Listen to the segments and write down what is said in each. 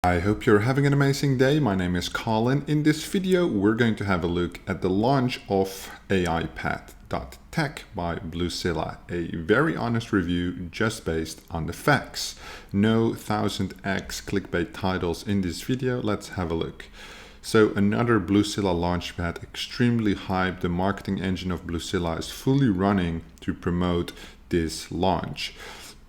I hope you're having an amazing day. My name is Colin. In this video, we're going to have a look at the launch of Aipad.tech by Bluezilla. A very honest review just based on the facts. No 1000x clickbait titles in this video. Let's have a look. So another Bluezilla launchpad, extremely hyped. The marketing engine of Bluezilla is fully running to promote this launch.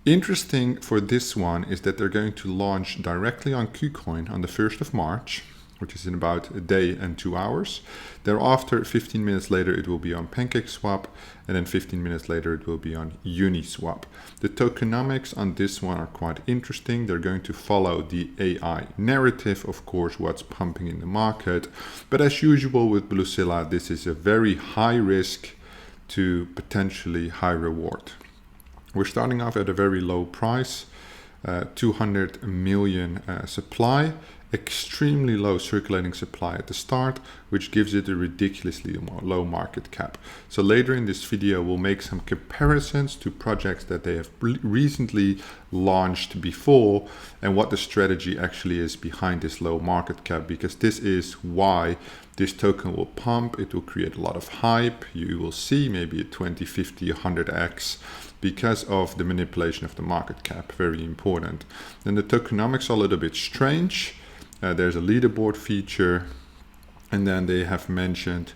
Interesting for this one is that they're going to launch directly on Kucoin on the 1st of March, which is in about a day and 2 hours. Thereafter, 15 minutes later, it will be on PancakeSwap, and then 15 minutes later, it will be on UniSwap. The tokenomics on this one are quite interesting. They're going to follow the AI narrative, of course, what's pumping in the market. But as usual with Bluezilla, this is a very high risk to potentially high reward. We're starting off at a very low price, 200 million supply, extremely low circulating supply at the start, which gives it a ridiculously low market cap. So later in this video, we'll make some comparisons to projects that they have recently launched before and what the strategy actually is behind this low market cap, because this is why this token will pump. It will create a lot of hype. You will see maybe a 20, 50, 100x because of the manipulation of the market cap. Very important. Then the tokenomics are a little bit strange. There's a leaderboard feature, and then they have mentioned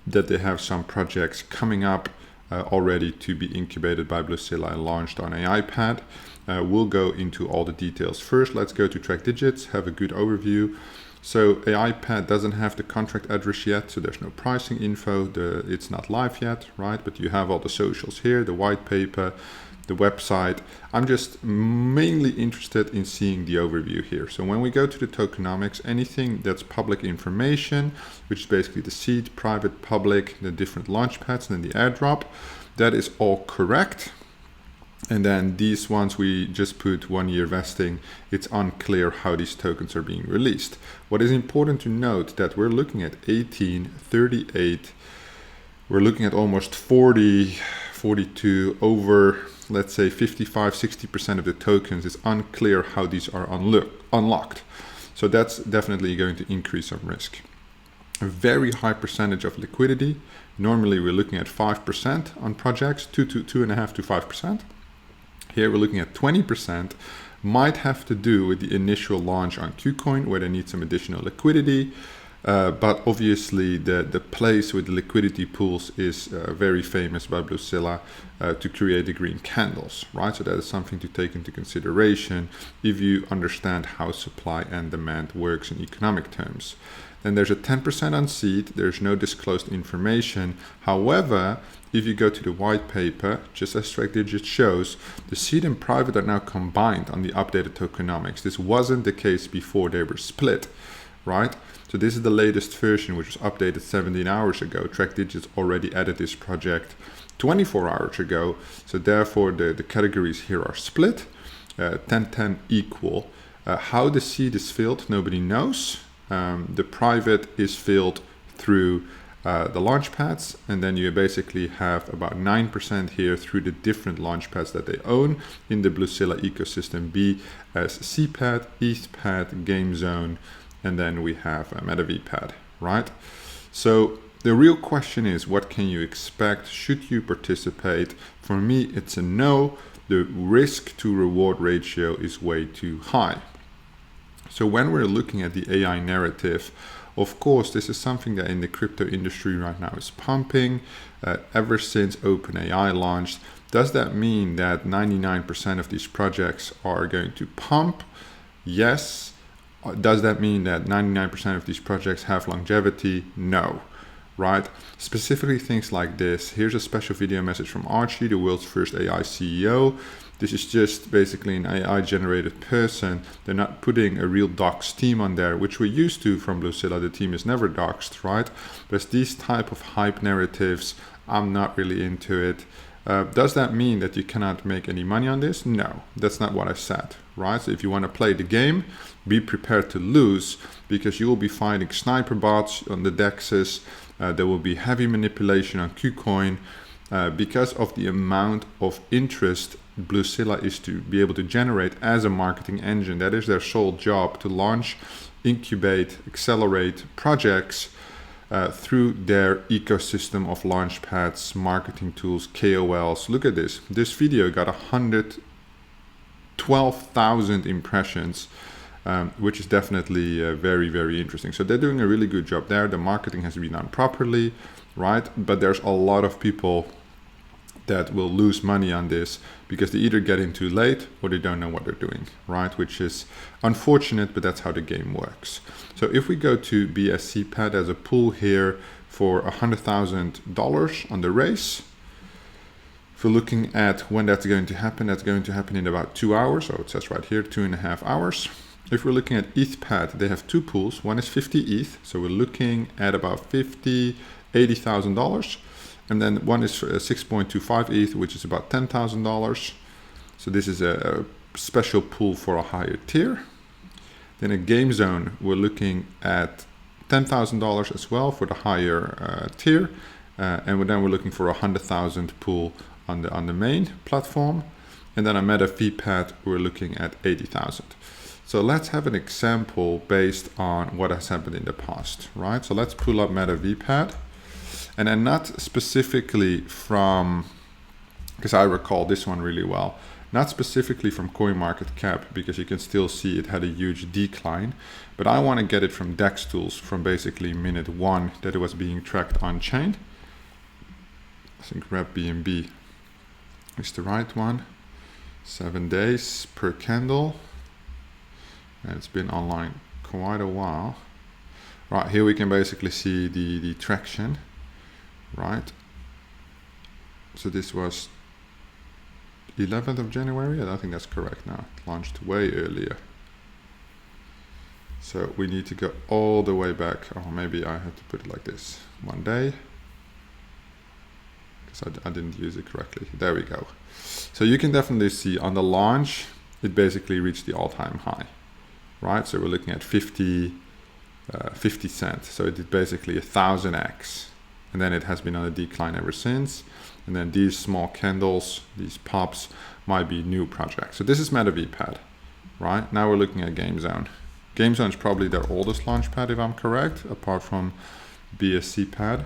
that they have some projects coming up already to be incubated by Bluezilla and launched on Aipad. We'll go into all the details. First, let's go to track digits, have a good overview. So Aipad doesn't have the contract address yet, so there's no pricing info. It's not live yet, right? But you have all the socials here, the white paper, the website. I'm just mainly interested in seeing the overview here. So when we go to the tokenomics, anything that's public information, which is basically the seed, private, public, the different launchpads, and then the airdrop, that is all correct. And then these ones we just put 1 year vesting. It's unclear how these tokens are being released. What is important to note that we're looking at 18, 38, we're looking at almost 40, 42, over, let's say 55, 60% of the tokens. It's unclear how these are unlocked. So that's definitely going to increase some risk. A very high percentage of liquidity. Normally we're looking at 5% on projects, 2.5 to 5%. Here we're looking at 20%, might have to do with the initial launch on Kucoin where they need some additional liquidity. But obviously the place with the liquidity pools is very famous by Bluezilla to create the green candles, right? So that is something to take into consideration if you understand how supply and demand works in economic terms. Then there's a 10% on seed. There's no disclosed information. However, if you go to the white paper, just as track digit shows, the seed and private are now combined on the updated tokenomics. This wasn't the case before they were split, right? So this is the latest version, which was updated 17 hours ago. Track digits already added this project 24 hours ago. So therefore the categories here are split, 10-10 equal. How the seed is filled, nobody knows. The private is filled through the launch pads, and then you basically have about 9% here through the different launch pads that they own in the Bluezilla ecosystem, BSCPAD, ETHPAD, GAMEZONE, and then we have METAVPAD, right? So the real question is, what can you expect? Should you participate? For me, it's a no. The risk to reward ratio is way too high. So when we're looking at the AI narrative, of course, this is something that in the crypto industry right now is pumping ever since OpenAI launched. Does that mean that 99% of these projects are going to pump? Yes. Does that mean that 99% of these projects have longevity? No. Right? Specifically things like this. Here's a special video message from Archie, the world's first AI CEO. This is just basically an AI generated person. They're not putting a real doxed team on there, which we're used to from Bluezilla. The team is never doxed, right? But these type of hype narratives, I'm not really into it. Does that mean that you cannot make any money on this? No, that's not what I said, right? So if you want to play the game, be prepared to lose, because you will be finding sniper bots on the DEXs. There will be heavy manipulation on Kucoin because of the amount of interest Bluezilla is to be able to generate as a marketing engine. That is their sole job, to launch, incubate, accelerate projects through their ecosystem of launchpads, marketing tools, KOLs. Look at this. This video got 112,000 impressions, which is definitely very, very interesting. So they're doing a really good job there. The marketing has been done properly, right? But there's a lot of people that will lose money on this because they either get in too late or they don't know what they're doing, right? Which is unfortunate, but that's how the game works. So if we go to BSCPAD as a pool here for $100,000 on the race, if we're looking at when that's going to happen in about 2 hours. So it says right here, 2.5 hours. If we're looking at ETHPAD, they have two pools. One is 50 ETH. So we're looking at about $80,000. And then one is 6.25 ETH, which is about $10,000. So this is a special pool for a higher tier. Then a GameZone, we're looking at $10,000 as well for the higher tier. And then we're looking for a 100,000 pool on the main platform. And then a METAVPAD, we're looking at 80,000. So let's have an example based on what has happened in the past, right? So let's pull up METAVPAD. And then not specifically from, because I recall this one really well, not specifically from CoinMarketCap, because you can still see it had a huge decline, but I want to get it from DEX tools from basically minute 1 that it was being tracked on chain. I think RepBNB is the right one. 7 days per candle. And it's been online quite a while. Right, here we can basically see the traction. Right, so this was 11th of January. I don't think that's correct now. It launched way earlier. So we need to go all the way back. Oh, maybe I have to put it like this. 1 day. Because I didn't use it correctly. There we go. So you can definitely see on the launch, it basically reached the all-time high. Right, so we're looking at 50 cents. So it did basically 1,000x. And then it has been on a decline ever since. And then these small candles, these pops, might be new projects. So this is METAVPAD, right? Now we're looking at GameZone. GameZone is probably their oldest launchpad, if I'm correct, apart from BSCPAD.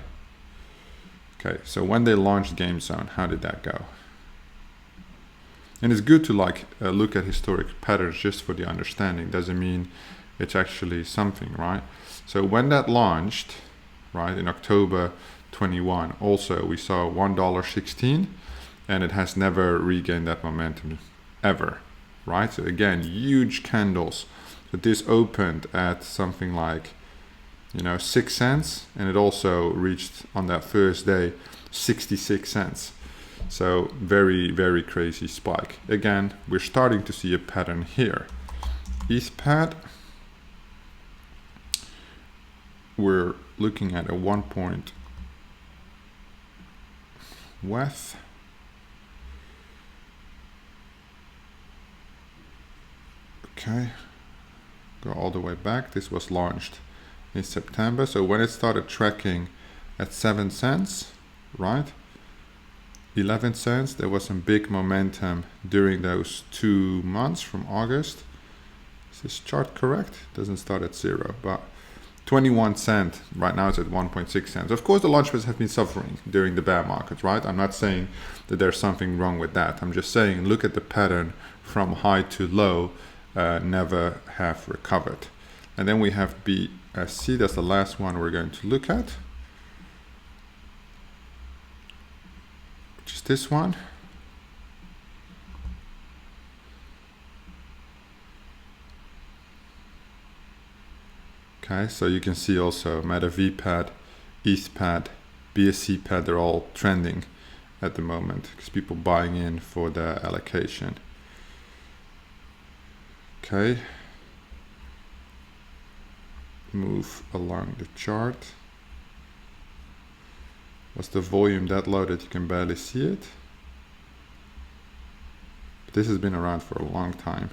Okay, so when they launched GameZone, how did that go? And it's good to look at historic patterns just for the understanding. Doesn't mean it's actually something, right? So when that launched, right, in October 21, also we saw $1.16, and it has never regained that momentum ever, right? So again, huge candles. So this opened at something like, 6 cents, and it also reached on that first day 66 cents. So very, very crazy spike. Again, we're starting to see a pattern here. ETHPAD, we're looking at a 1 point WETH. Okay, go all the way back. This was launched in September. So when it started tracking at 7 cents, right? 11 cents, there was some big momentum during those 2 months from August. Is this chart correct? Doesn't start at 0, but 21 cents, right now it's at 1.6 cents. Of course, the launchpads have been suffering during the bear market, right? I'm not saying that there's something wrong with that. I'm just saying, look at the pattern from high to low, never have recovered. And then we have BSC, that's the last one we're going to look at, which is this one. Okay, so you can see also METAVPAD, ETHPAD, BSCPAD, they're all trending at the moment because people buying in for the allocation. Okay, move along the chart. Was the volume that low that you can barely see it? But this has been around for a long time.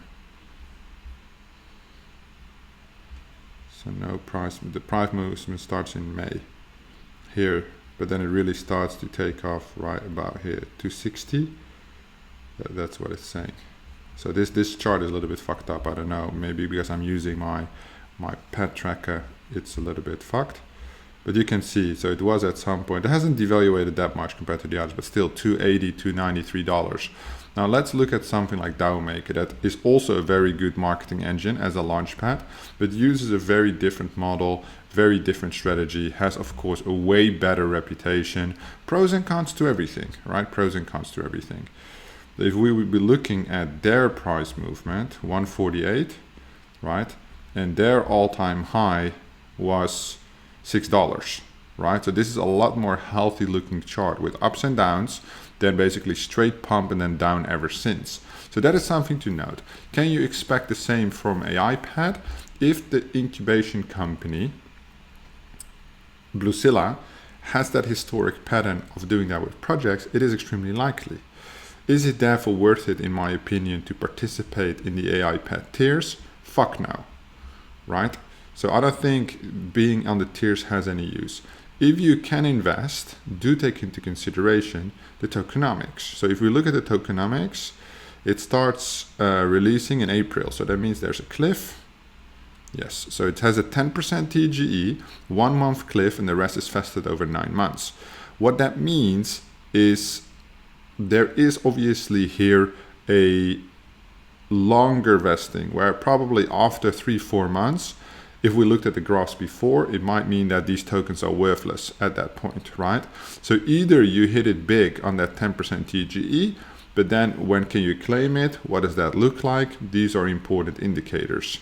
So no price, the price movement starts in May here, but then it really starts to take off right about here, 260. That's what it's saying. So this chart is a little bit fucked up. I don't know, maybe because I'm using my pad tracker, it's a little bit fucked. But you can see, so it was at some point, it hasn't devaluated that much compared to the others, but still $280, $293. Now let's look at something like DAOmaker that is also a very good marketing engine as a launchpad, but uses a very different model, very different strategy, has of course a way better reputation. Pros and cons to everything, right? Pros and cons to everything. If we would be looking at their price movement, 148, right? And their all-time high was $6, right? So this is a lot more healthy looking chart with ups and downs than basically straight pump and then down ever since. So that is something to note. Can you expect the same from Aipad? If the incubation company, Bluezilla, has that historic pattern of doing that with projects, it is extremely likely. Is it therefore worth it, in my opinion, to participate in the Aipad tiers? Fuck no, right? So I don't think being on the tiers has any use. If you can invest, do take into consideration the tokenomics. So if we look at the tokenomics, it starts releasing in April. So that means there's a cliff. Yes, so it has a 10% TGE, 1 month cliff, and the rest is vested over 9 months. What that means is there is obviously here a longer vesting where probably after 3-4 months, if we looked at the graphs before, it might mean that these tokens are worthless at that point, right? So either you hit it big on that 10% TGE, but then when can you claim it? What does that look like? These are important indicators.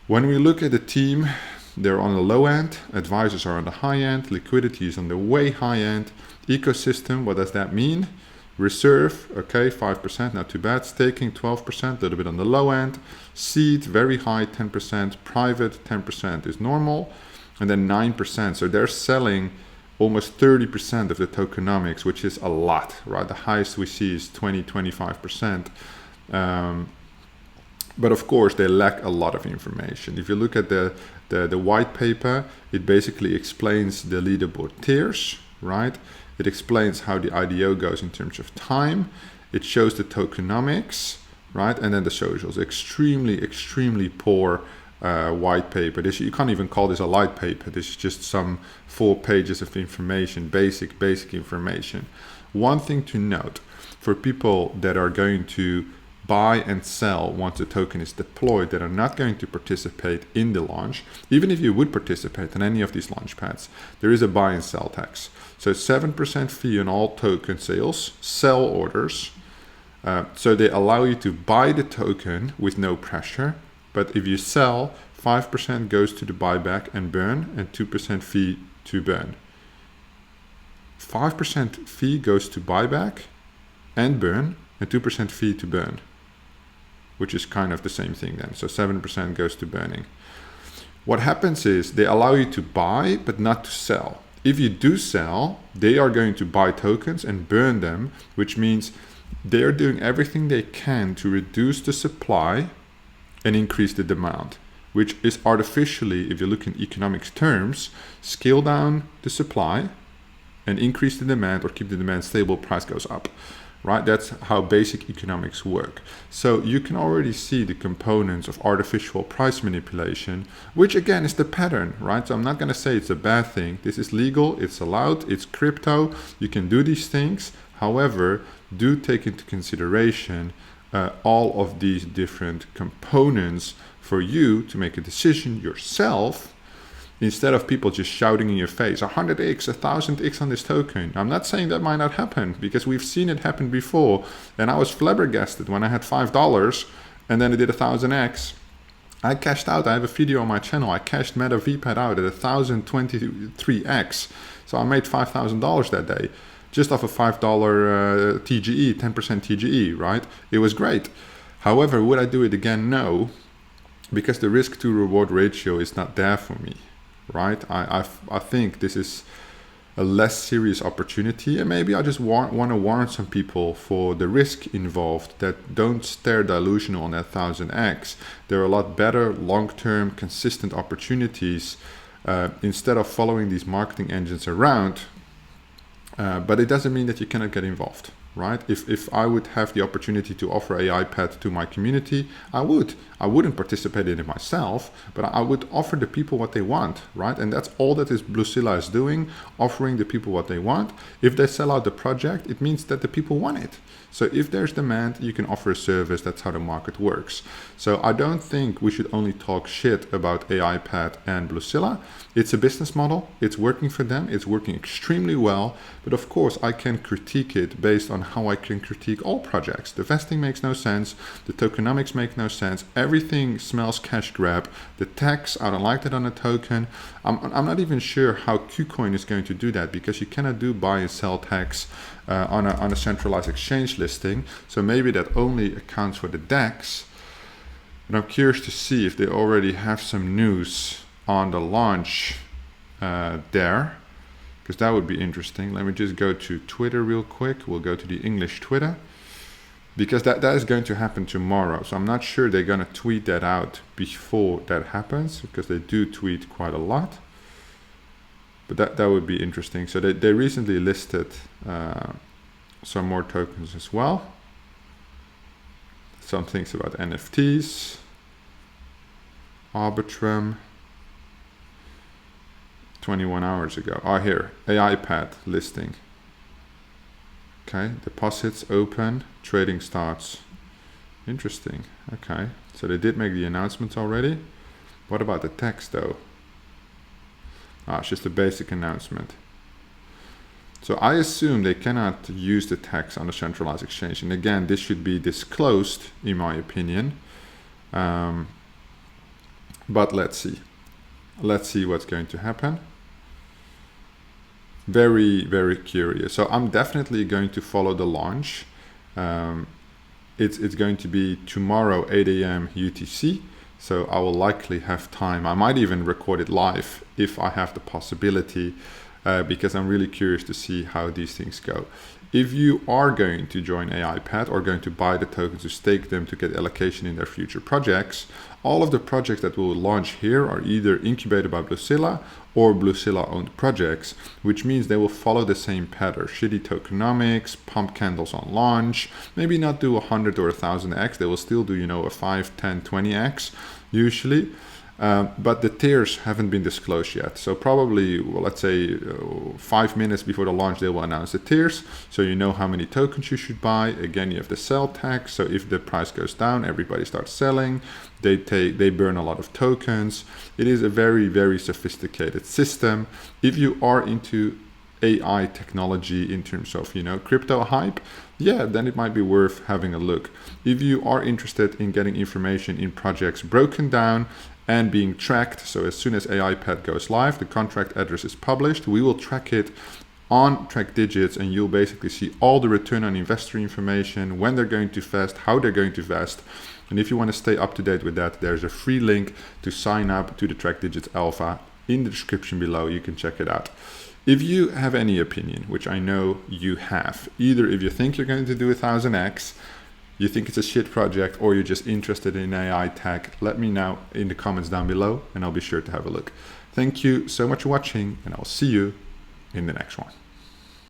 When we look at the team, they're on the low end, advisors are on the high end, liquidity is on the way high end. Ecosystem, what does that mean? Reserve, okay, 5%, not too bad. Staking, 12%, a little bit on the low end. Seed, very high, 10%. Private, 10% is normal. And then 9%. So they're selling almost 30% of the tokenomics, which is a lot, right? The highest we see is 20-25%. But of course, they lack a lot of information. If you look at the white paper, it basically explains the leaderboard tiers, right? It explains how the IDO goes in terms of time. It shows the tokenomics, right? And then the socials. Extremely poor white paper. This, you can't even call this a light paper. This is just some 4 pages of information, basic information. One thing to note, for people that are going to buy and sell once the token is deployed, that are not going to participate in the launch, even if you would participate in any of these launch pads, there is a buy and sell tax. So 7% fee on all token sales, sell orders. So they allow you to buy the token with no pressure, but if you sell, 5% goes to the buyback and burn, and 2% fee to burn. 5% fee goes to buyback and burn, and 2% fee to burn, which is kind of the same thing then. So 7% goes to burning. What happens is they allow you to buy, but not to sell. If you do sell, they are going to buy tokens and burn them, which means they are doing everything they can to reduce the supply and increase the demand, which is artificially, if you look in economics terms, scale down the supply and increase the demand, or keep the demand stable, price goes up. Right? That's how basic economics work. So you can already see the components of artificial price manipulation, which again is the pattern, right? So I'm not going to say it's a bad thing. This is legal, it's allowed, it's crypto, you can do these things. However, do take into consideration all of these different components for you to make a decision yourself, instead of people just shouting in your face, 100x, 1000x on this token. I'm not saying that might not happen, because we've seen it happen before. And I was flabbergasted when I had $5 and then it did 1000x. I cashed out. I have a video on my channel. I cashed METAVPAD out at 1023x. So I made $5,000 that day, just off a $5 TGE, 10% TGE, right? It was great. However, would I do it again? No, because the risk to reward ratio is not there for me. Right? I think this is a less serious opportunity, and maybe I just want to warn some people for the risk involved, that don't stare delusional on that 1000x. There are a lot better long-term consistent opportunities instead of following these marketing engines around, but it doesn't mean that you cannot get involved. right? If I would have the opportunity to offer AIPAD to my community, I would. I wouldn't participate in it myself, but I would offer the people what they want, right? And that's all that Bluezilla is doing, offering the people what they want. If they sell out the project, it means that the people want it. So if there's demand, you can offer a service. That's how the market works. So I don't think we should only talk shit about AIPAD and Bluezilla. It's a business model. It's working for them. It's working extremely well. But of course, I can critique it based on how I can critique all projects. The vesting makes no sense. The tokenomics make no sense. Everything smells cash grab. The tax, I don't like that on a token. I'm not even sure how Kucoin is going to do that, because you cannot do buy and sell tax on a centralized exchange listing. So maybe that only accounts for the DEX. And I'm curious to see if they already have some news on the launch there, because that would be interesting. Let me just go to Twitter real quick. We'll go to the English Twitter, because that is going to happen tomorrow. So I'm not sure they're going to tweet that out before that happens, because they do tweet quite a lot. But that would be interesting. So they recently listed some more tokens as well. Some things about NFTs, Arbitrum, 21 hours ago. Oh, here, AIPAD listing. Okay, deposits open, trading starts. Interesting. Okay, so they did make the announcements already. What about the text though? It's just a basic announcement. So I assume they cannot use the tax on a centralized exchange. And again, this should be disclosed, in my opinion. But let's see. Let's see what's going to happen. Very, very curious. So I'm definitely going to follow the launch. It's going to be tomorrow, 8 a.m. UTC. So I will likely have time. I might even record it live if I have the possibility, because I'm really curious to see how these things go. If you are going to join AIPAD or going to buy the tokens to stake them to get allocation in their future projects, all of the projects that will launch here are either incubated by Bluezilla or Bluezilla owned projects, which means they will follow the same pattern. Shitty tokenomics, pump candles on launch, maybe not do 100 or 1000x. They will still do, a 5, 10, 20x usually. But the tiers haven't been disclosed yet. So probably, let's say 5 minutes before the launch, they will announce the tiers. So you know how many tokens you should buy. Again, you have the sell tax. So if the price goes down, everybody starts selling. They burn a lot of tokens. It is a very, very sophisticated system. If you are into AI technology in terms of, crypto hype, yeah, then it might be worth having a look. If you are interested in getting information in projects broken down and being tracked, so as soon as AIPAD goes live, the contract address is published, we will track it on Track Digits, and you'll basically see all the return on investor information, when they're going to vest, how they're going to vest. And if you want to stay up to date with that, there's a free link to sign up to the Track Digits Alpha in the description below. You can check it out. If you have any opinion, which I know you have, either if you think you're going to do 1000x, you think it's a shit project, or you're just interested in AI tech, let me know in the comments down below and I'll be sure to have a look. Thank you so much for watching, and I'll see you in the next one.